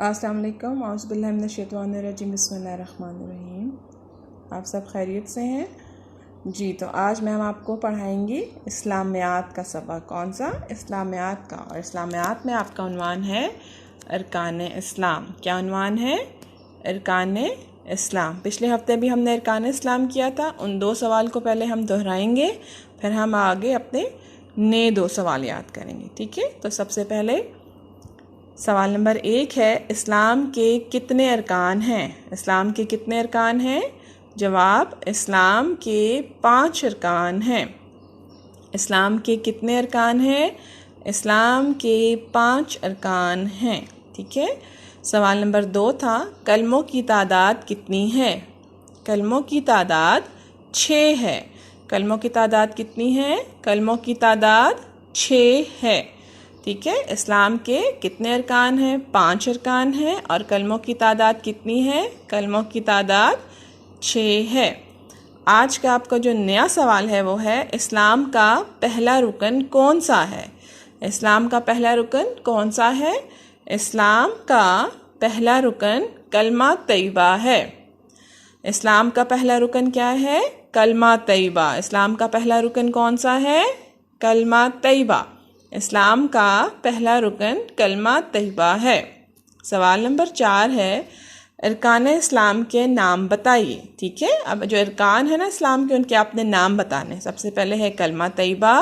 अस्सलाम वालेकुम औज़ुबिल्लाहि मिनश्शैतानिर्रजीम बिस्मिल्लाहिर्रहमानिर्रहीम। आप सब खैरियत से हैं जी। तो आज मैम आपको पढ़ाएंगी इस्लामियात का सबक। कौन सा? इस्लामियात का। और इस्लामियात में आपका उन्वान है अरकान इस्लाम। क्या उन्वान है? अरकान इस्लाम। पिछले हफ्ते भी हमने अरकान इस्लाम किया था। उन दो सवाल को पहले हम दोहराएंगे, फिर हम आगे अपने नए दो सवाल याद करेंगे। ठीक है, तो सबसे पहले सवाल नंबर 1 है, इस्लाम के कितने अरकान हैं? इस्लाम के कितने अरकान हैं? जवाब, इस्लाम के 5 अरकान हैं। इस्लाम के कितने अरकान हैं? इस्लाम के 5 अरकान हैं। ठीक है। सवाल नंबर 2 था, कलमों की तादाद कितनी है? कलमों की तादाद 6 है। कलमों की तादाद कितनी है? कलमों की तादाद 6 है। ठीक है। इस्लाम के कितने अरकान हैं? 5 अरकान हैं। और कलमों की तादाद कितनी है? कलमों की तादाद 6 है। आज का आपका जो नया सवाल है वो है, इस्लाम का पहला रुकन कौन सा है? इस्लाम का पहला रुकन कौन सा है? इस्लाम का पहला रुकन कलमा तैयबा है। इस्लाम का पहला रुकन क्या है? कलमा तैयबा। इस्लाम का पहला रुकन कौन सा है? कलमा तैयबा। इस्लाम का पहला रुकन कलमा तैयबा है। सवाल नंबर 4 है, अरकान इस्लाम के नाम बताइए। ठीक है। अब जो अरकान है ना इस्लाम के, उनके आपने नाम बताने। सबसे पहले है कलमा तैयबा,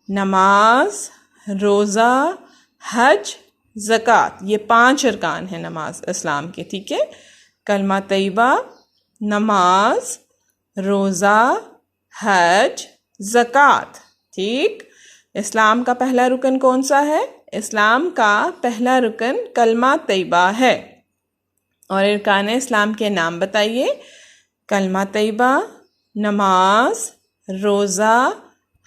नमाज, रोज़ा, हज, ज़कात। ये 5 अरकान हैं नमाज इस्लाम के। ठीक है। कलमा तैयबा, नमाज, रोज़ा, हज, ज़कात। ठीक। इस्लाम का पहला रुकन कौन सा है? इस्लाम का पहला रुकन कलमा तैयबा है। और अरकान इस्लाम के नाम बताइए। कलमा तैयबा, नमाज, रोज़ा,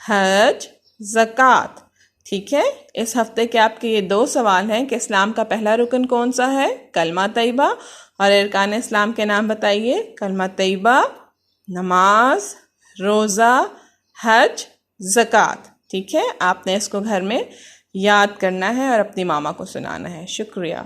हज, ज़कात। ठीक है। इस हफ्ते के आपके ये 2 सवाल हैं कि इस्लाम का पहला रुकन कौन सा है? कलमा तैयबा। और अरकान इस्लाम के नाम बताइए। कलमा तैयबा, नमाज, रोज़ा, हज, ज़कात। ठीक है। आपने इसको घर में याद करना है और अपनी मामा को सुनाना है। शुक्रिया।